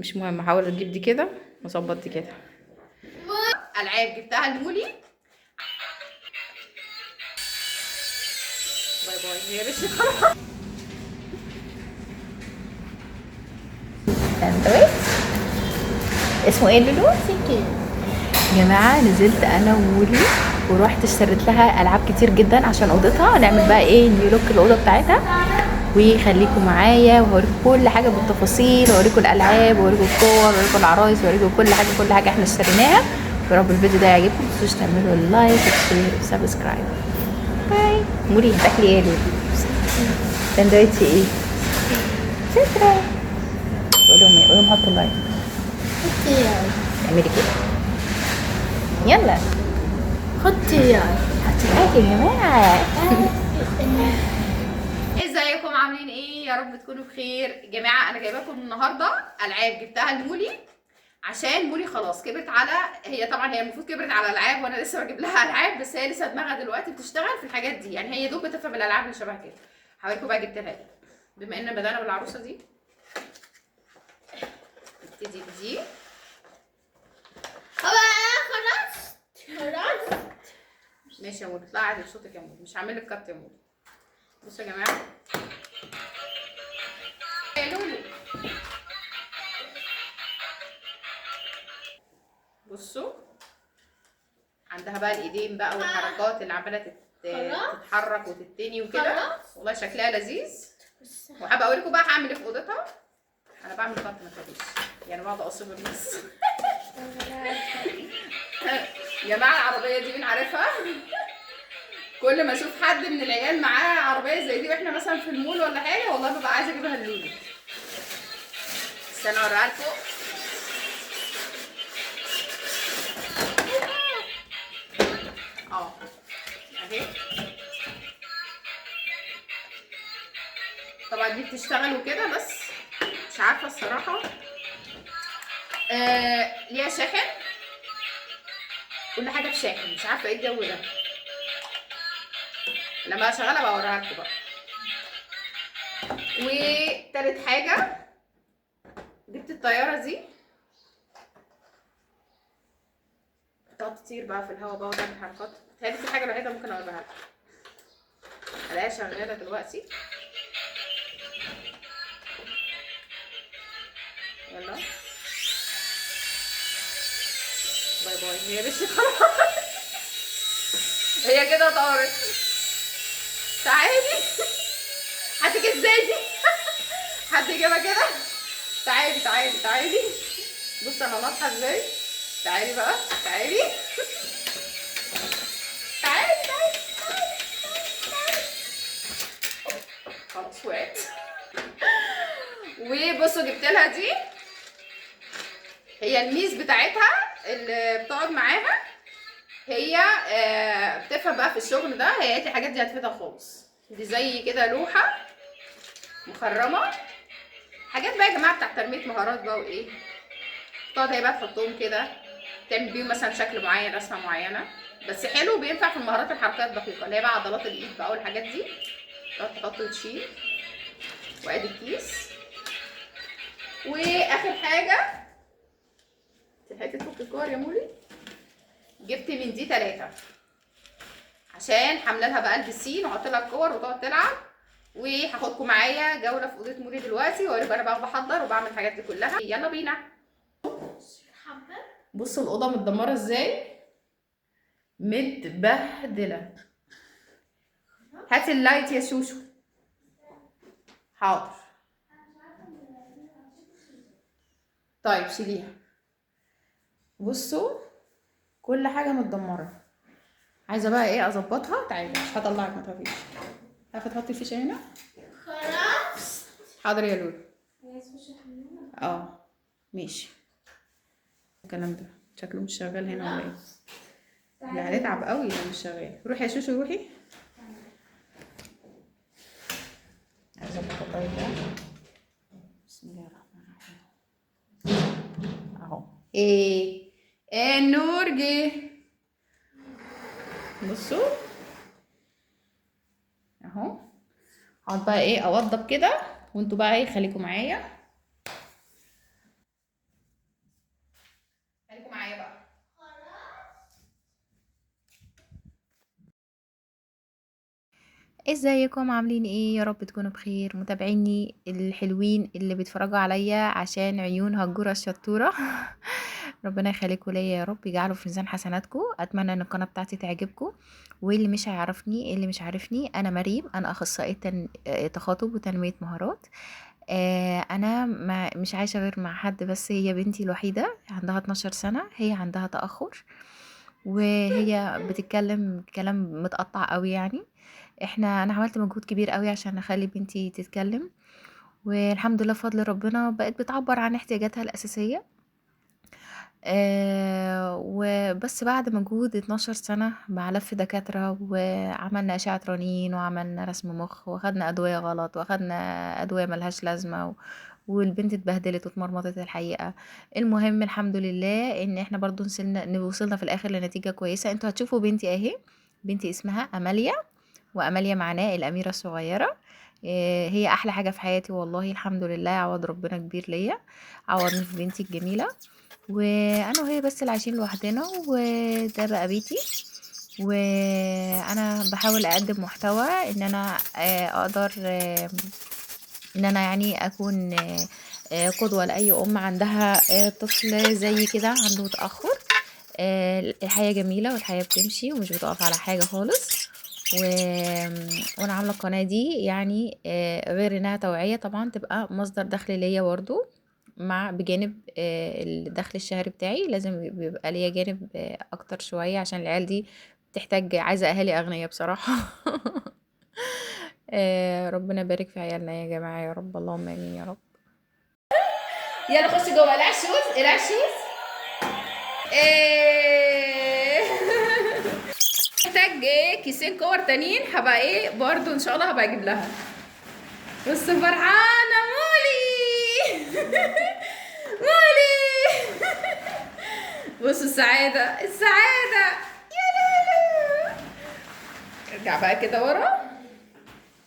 مش مهم، هحاول اجيب دي كده واظبط دي كده. العاب جبتها لمولي. باي باي هي مش ساندويتش اسمه ايه لولو؟ سكين. يا جماعه نزلت انا ومولي ورحت اشتريت لها العاب كتير جدا عشان اوضتها، نعمل بقى ايه نيو لوك الاوضه بتاعتها. وخليكم معايا وهوريكم كل حاجه بالتفاصيل، واوريكم الالعاب واوريكم الكور واوريكم العرايس واوريكم كل حاجه احنا اشتريناها. يا رب الفيديو ده يعجبكم، متنسوش تعملوا لايك وشير وسبسكرايب. باي. مولي هتاكلي ايه لولو؟ ساندوتش ايه؟ شكرا. قولهم حطوا لايك. حطي ياي. اعملي كده. يلا حطي ياي. حطي لايك يا جماعه. ازيكم عاملين ايه؟ يا رب تكونوا بخير. يا جماعه انا جايبه لكم النهارده العاب جبتها لمولي عشان مولي خلاص كبرت على، هي طبعا هي المفروض كبرت على العاب وانا لسه بجيب لها العاب، بس هي لسه دماغها دلوقتي بتشتغل في الحاجات دي، يعني هي دوب بتفهم الالعاب اللي شبه كده. هوريكم بقى جبت لها ايه. بما ان بدانا بالعروسه دي نبتدي بدي. خلاص. ماشي يا مولي اطلعي عادي بصوتك يا مولي، مش هعمل لك كات يا مولي. بصوا يا جماعه يا لولو، بصوا عندها بقى الايدين بقى والحركات اللي عماله تتحرك وتتني وكده. والله شكلها لذيذ، وحابه اوريكم بقى هعمل ايه في اوضتها. انا بعمل خط ما تخافيش، يعني بقعد اقصب النص. يا جماعه العربيه دي مين عارفها؟ كل ما اشوف حد من العيال معاه عربيه زي دي واحنا مثلا في المول ولا حاجه، والله ببقى عايزه اجيبها لولو. استنى اوريها لكم. اهي طبعا دي بتشتغل وكده، بس مش عارفه الصراحه. ليها شاحن، كل حاجه بشاحن، مش عارفه ايه الجو ده. لما اشغلها بقى اوريها لكم بقى. وتالت حاجه جبت الطياره دي، بتقعد تطير بقى في الهواء بقى وتعمل حركات. هي دي الحاجه الوحيده ممكن اوريها لكم. الاقيها شغاله دلوقتي. يلا باي باي هي مش خلاص. هي كده طارت. تعالي هتيجي ازاي دي؟ حد يجيبها كده؟ تعالي تعالي تعالي. بص انا ناطحه ازاي. تعالي بقى تعالي. تعالي تعالي تعالي. خلاص وقعت. وبصوا جبت لها دي، هي الميز بتاعتها اللي بتقعد معاها. هي بتفهم بقى في الشغل ده. هي قالت لي الحاجات دي هتفيدها خالص. دي زي كده لوحه مخرمه، حاجات بقى يا جماعه بتاعت تنميه مهارات بقى وايه. تقعد هي بقى تحطهم كده، تعمل بيهم مثلا شكل معين، رسمه معينه. بس حلو بينفع في المهارات الحركات الدقيقه اللي هي بقى عضلات الايد بقى والحاجات دي. تقعد تحط وتشيل. وادي الكيس. واخر حاجه تلحقي تفك الكور يا مولي، جبت من دي 3 عشان حامله لها بقى البسين واحط لها الكور وتقعد تلعب. وهاخدكم معايا جوله في اوضه مولي دلوقتي واوريكم انا بقى بحضر وبعمل الحاجات دي كلها. يلا بينا. بصوا الاوضه متدمره ازاي، متبهدله. هاتي اللايت يا شوشو. حاضر. طيب شيليها. بصوا كل حاجه متدمره. عايزه بقى ايه اظبطها. تعالي مش هطلعك ما تخافيش. عارفه تحطي الفيشه هنا؟ خلاص. حاضر يا لولو. ماشي. الكلام ده شكله مش شغال هنا ولا ايه؟ لا هنتعب قوي لو مش شغال. روحي يا شوشو روحي. اظبط اللايت ده. بسم الله الرحمن الرحيم. اهو ايه النور جه. بصوا اهو. هقعد بقى ايه اوضب كده، وانتوا بقى ايه خليكم معايا. ازيكم عاملين ايه؟ يا رب تكونوا بخير. متابعيني الحلوين اللي بيتفرجوا عليا عشان عيون هجورة الشطورة ربنا يخليكم ليا يا رب، يجعله في ميزان حسناتكم. اتمنى ان القناة بتاعتي تعجبكم. واللي مش هيعرفني، اللي مش عارفني، انا مريم، انا اخصائية تخاطب وتنمية مهارات. انا مش عايشة غير مع حد بس، هي بنتي الوحيدة عندها 12 سنة، هي عندها تأخر وهي بتتكلم كلام متقطع قوي يعني. انا عملت مجهود كبير قوي عشان اخلي بنتي تتكلم، والحمد لله بفضل ربنا بقت بتعبر عن احتياجاتها الأساسية. وبس بعد مجهود 12 سنة مع لف دكاترة، وعملنا أشعة رنين وعملنا رسم مخ واخدنا أدوية غلط واخدنا أدوية ملهاش لازمة والبنت اتبهدلت واتمرمطت الحقيقة. المهم الحمد لله ان احنا برضو وصلنا في الاخر لنتيجة كويسة. انتوا هتشوفوا بنتي اهي. بنتي اسمها أماليا، وأماليا معناه الأميرة الصغيرة. هي أحلى حاجة في حياتي والله، الحمد لله، عوض ربنا كبير ليا، عوضني في بنتي الجميلة. وانا وهي بس اللي عايشين لوحدنا، وده بقى بيتي. وانا بحاول اقدم محتوى ان انا اقدر ان انا يعني اكون قدوة لاي ام عندها طفل زي كده عنده تأخر. الحياة جميلة والحياة بتمشي ومش بتقف على حاجة خالص. و... وانا عاملة القناة دي يعني غير انها توعية طبعا، تبقى مصدر دخل ليا برضو، بجانب الدخل الشهري بتاعي. لازم بيبقى ليا جانب اكتر شوية عشان العيال دي تحتاج، عايزة اهالي اغنياء بصراحة ربنا يبارك في عيالنا يا جماعة يا رب، اللهم امين يا رب. يلا خش جوه، العب شوز، العب شوز. إيه محتاج ايه كيسين كور تانيين، هبقى ايه برضو ان شاء الله هبقى اجيب لها. بص فرحانة مولي مولي بص السعادة السعادة يا ليلى. ارجع بقى كده ورا،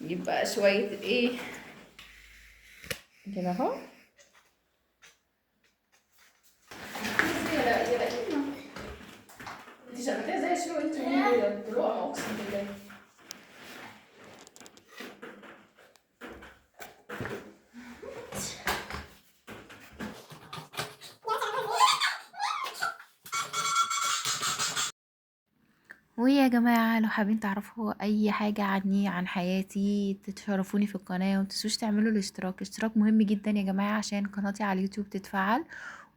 نجيب بقى شوية ايه كده اهو. انت شغلتيها زي شنو انت طلوع اقسم بالله. ويا جماعة لو حابين تعرفوا اي حاجة عني عن حياتي تشرفوني في القناة، ومتنسوش تعملوا الاشتراك مهم جدا يا جماعة عشان قناتي على اليوتيوب تتفعل.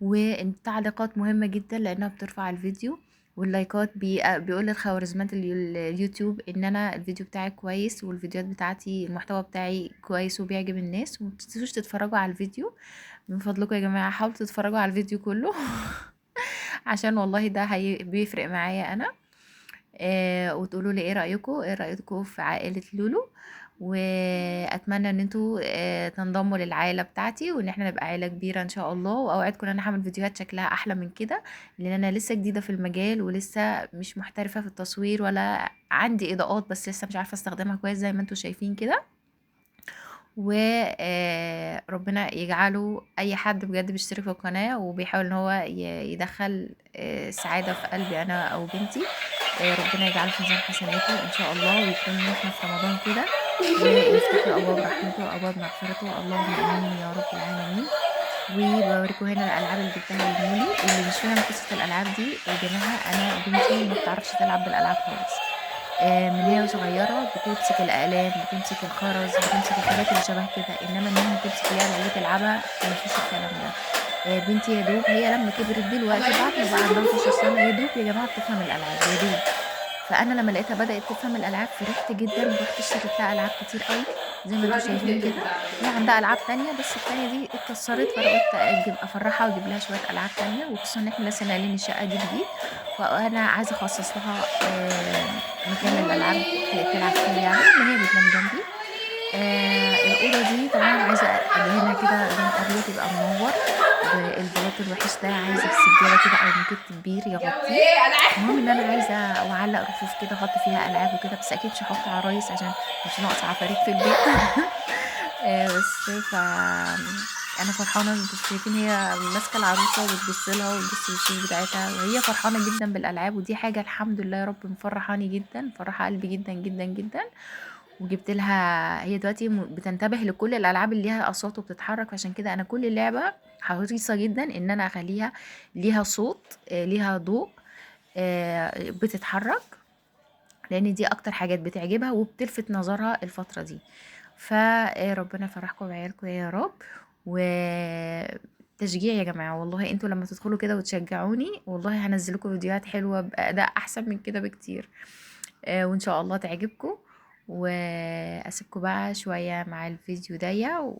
والتعليقات مهمة جدا لانها بترفع الفيديو، واللايكات بيقول للخوارزميات اليوتيوب ان انا الفيديو بتاعي كويس، والفيديوهات بتاعتي المحتوى بتاعي كويس وبيعجب الناس. ومتنسوش تتفرجوا على الفيديو من فضلكم يا جماعة، حاولوا تتفرجوا على الفيديو كله عشان والله ده بيفرق معايا انا. وتقولوا لي ايه رأيكم في عائلة لولو. واتمنى ان انتوا تنضموا للعائلة بتاعتي، وان احنا نبقى عائلة كبيرة ان شاء الله. واوعدكم ان انا هعمل فيديوهات شكلها احلى من كده، لان انا لسه جديدة في المجال ولسه مش محترفة في التصوير، ولا عندي اضاءات بس لسه مش عارفة استخدمها كويس زي ما انتوا شايفين كده. وربنا يجعله اي حد بجد بيشترك في القناة وبيحاول ان هو يدخل سعادة في قلبي انا او بنتي. ربنا يجعله في ميزان حسناته ان شاء الله، ويكرمنا احنا في رمضان كده، ويفتح له ابواب رحمته وابواب مغفرته، اللهم امين يا رب العالمين. وبوريكم هنا الالعاب اللي جبتها لمولي. اللي مش فاهم قصه الالعاب دي يا جماعه، انا بنتي ما بتعرفش تلعب بالالعاب خالص. من هي صغيره بتمسك الاقلام، بتمسك الخرز، بتمسك الحاجات اللي شبه كده، انما انها تمسك لعبه اللي تلعبها مفيش الكلام ده. بنتي يا دوب هي لما كبرت دلوقتي بعد ما بقى عندها 12 سنه يا دوب يا جماعه بتفهم الالعاب يا دوب. فانا لما لقيتها بدات تفهم الالعاب فرحت جدا، ورحت اشتريت لها العاب كتير قوي زي ما انتم شايفين كده. هي عندها العاب تانية بس التانية دي اتكسرت، فانا قلت اجيب افرحها واجيب لها شويه العاب تانية، وخصوصا ان احنا لسه ناقلين الشقه دي جديد، وانا عايزه اخصص لها مكان للالعاب تلعب فيه يعني، اللي هي بتنام جنبي. الأوضة دي طبعا عايزة أدهنها كده لون أبيض يبقى منور، والبلاط الوحش ده عايزة السجادة كده أو موكيت كبير يغطيه. المهم إن أنا عايزة أعلق رفوف كده أحط فيها ألعاب وكده، بس أكيد مش هحط عرايس عشان مش ناقص عفاريت في البيت بس أنا فرحانة. انتوا شايفين هي ماسكة العروسة وبتبص لها وبتبص للشوز بتاعتها، وهي فرحانة جدا بالألعاب، ودي حاجة الحمد لله يا رب مفرحاني جدا، مفرحة قلبي جدا جدا جدا. وجبت لها، هي دلوقتي بتنتبه لكل الالعاب اللي ليها اصوات وبتتحرك، عشان كده انا كل لعبه حريصه جدا ان انا اخليها ليها صوت، ليها ضوء، بتتحرك، لان دي اكتر حاجات بتعجبها وبتلفت نظرها الفتره دي. فربنا يفرحكم بعيالكم يا رب. و تشجيع يا جماعه، والله انتوا لما تدخلوا كده وتشجعوني والله هنزل لكم فيديوهات حلوه باداء احسن من كده بكتير. وان شاء الله تعجبكم. واسيبكم بقى شويه مع الفيديو ديا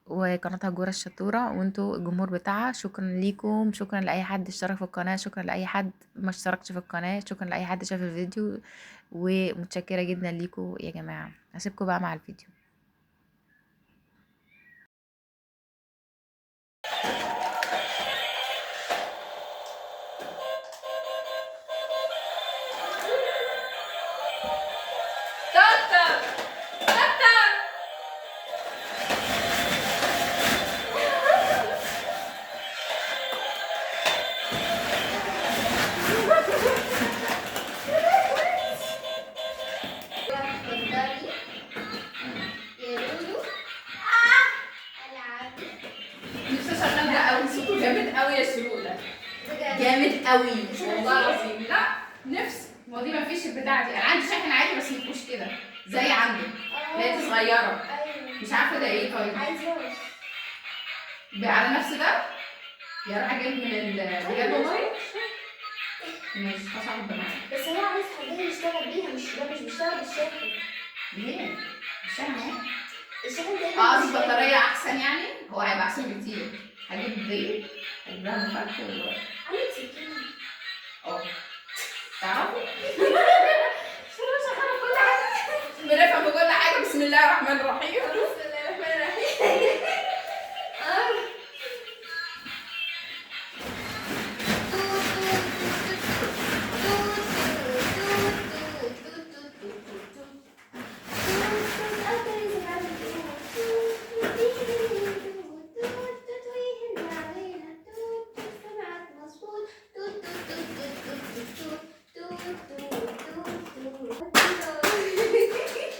وقناتها جورة الشطورة، وانتوا الجمهور بتاعها. شكرا ليكم، شكرا لأي حد اشترك في القناة، شكرا لأي حد ما اشتركش في القناة، شكرا لأي حد شاف الفيديو، ومتشكرة جدا ليكم يا جماعة. هسيبكم بقى مع الفيديو. اتفضلي يا لولو. العب. نفسي اشغل ده قوي، صوته جامد قوي يا شروق. بجد. جامد قوي والله العظيم. لا نفسي، ما دي مفيش البتاع دي، انا عندي شاحن عادي بس مفيهوش كده زي عندك، لقيت صغيره ايوه. مش عارفه ده ايه. طيب عايزة على نفس ده يا راح اجيب من بجد والله. ماشي هصعب معاك. بس هو عايز حاجة يشتغل بيها، مش بيشتغل بالشاحن. ليه؟ الشاحن اهو. الشاحن ده اه دي بطاريه احسن يعني، هو هيبقى احسن بكتير. هجيب دي، هجيب لها مفك عامل سكينة. اه تعرفوا؟ شغاله كل حاجه، بنفهم في كل حاجه. بسم الله الرحمن الرحيم. بسم الله الرحمن الرحيم.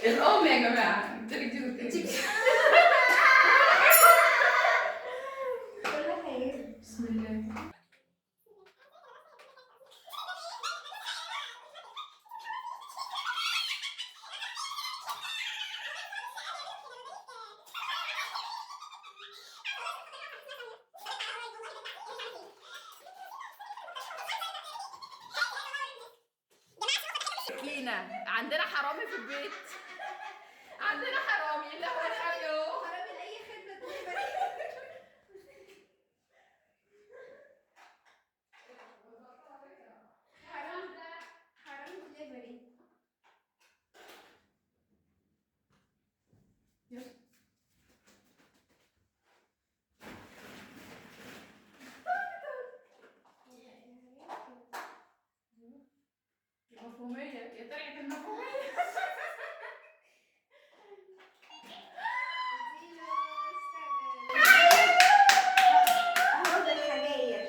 الام يا جماعه، قلت لك دي قلت لك. بسم الله. لينا عندنا حرامي في البيت، عندنا حرامي اللي هو الحيو. حرام اي خدمة حرام دليفري. المفهومية يا طلعت المفهومية. اهو بالحجاير.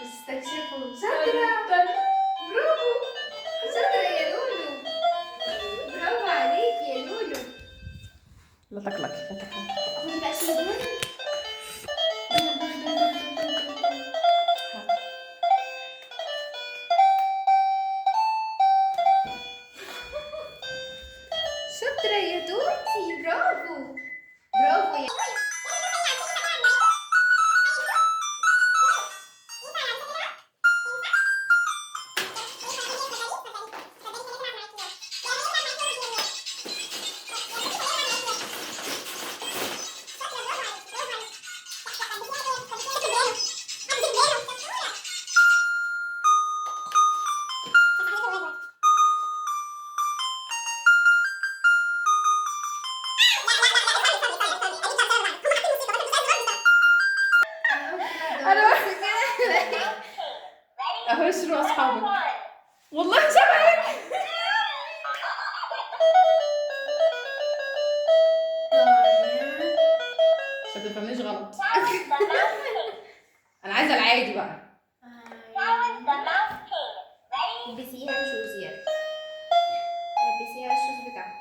استكشفوا. شاطرة. برافو. شاطرة يا لولو. برافو عليك يا لولو. لا تقلقي لا تقلقي. خدي بقى شيلين. شاطرة يا توتي. برافو. برافو يا اهو شنو اصحابك والله شبهك. عشان تفهمنيش غلط. انا عايزه العادي بقى. لبسيها الشوز يلا. لبسيها الشوز بتاعها.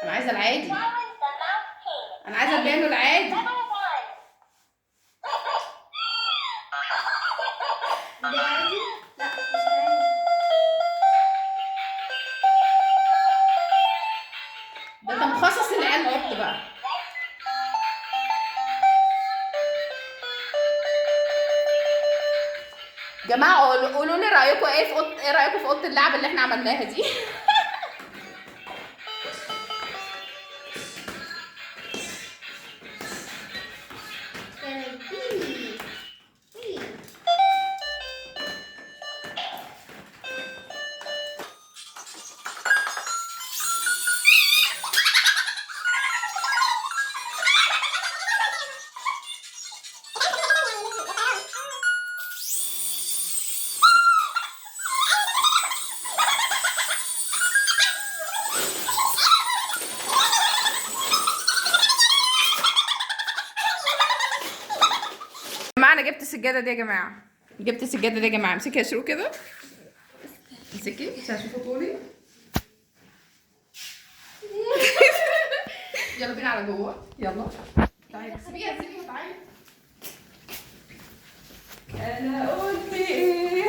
انا عايزه العادي. انا عايزه البيانو العادي. ده عادي؟ لا مش عادي. ده انت مخصص للعيال عبط بقى. جماعه قولوا لي رايكم ايه في ايه رايكم في اوضه اللعب اللي احنا عملناها دي؟ يا جماعه انا جبت السجاده دي يا جماعه. جبت السجاده دي يا جماعه. امسكي يا شروق كده. امسكي عشان اشوف طولي. يلا بينا على جوه. يلا تعالي سيبيها سيبيها تعالي. انا قلت ايه؟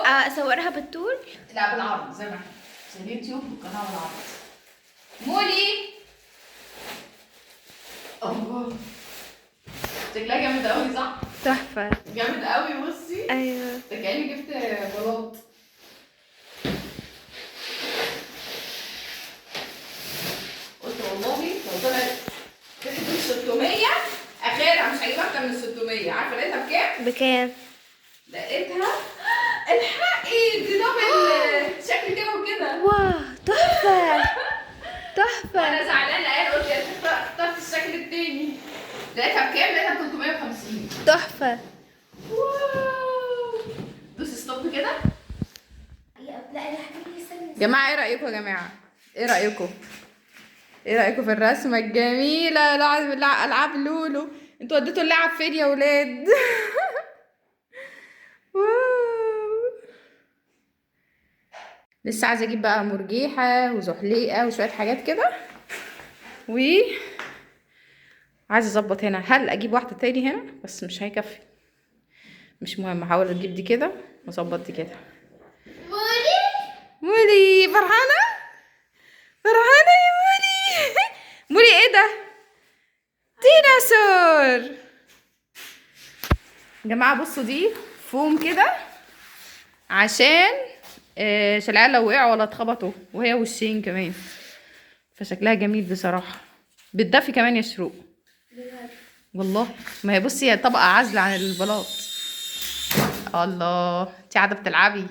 اصورها بالطول؟ لا بالعرض زي ما احنا زي اليوتيوب والقناه بالعرض. مولي الله شكلها جامد قوي صح؟ تحفة. جامد قوي. بصي ايوه ده كأني جبت بلاط. قلت والله لو طلعت تحت 600 اخرها مش هجيب اكتر من 600. عارفه لقيتها بكام؟ بكام؟ لقيتها الحقي دي دبل شكل كده وكده. واو تحفة تحفة. انا زعلانه قال قلت يا ريت اخترت الشكل التاني. لقيتها بكام؟ لقيتها ب 350. تحفة. واو دوسي ستوب كده. لا انا حكيت لي جماعه ايه رايكم يا جماعه؟ ايه رايكم؟ ايه رايكم في الرسمه الجميله؟ العاب لولو. انتوا وديتوا اللعب فين يا ولاد؟ واو. لسه عايزه اجيب بقى مرجيحه وزحليقه وشويه حاجات كده و عايزه اظبط هنا. هل اجيب واحده تاني هنا؟ بس مش هيكفي. مش مهم. هحاول اجيب دي كده واظبط دي كده. مولي فرحانه فرحانه يا مولي. مولي ايه ده؟ ديناصور. يا جماعه بصوا دي فوم كده عشان العيال لو وقعوا ولا اتخبطوا وهي وشين كمان. فشكلها جميل بصراحه. بتدفي كمان يا شروق والله. ما هي بصي هي طبقه عازله عن البلاط. الله انتي قاعده بتلعبي.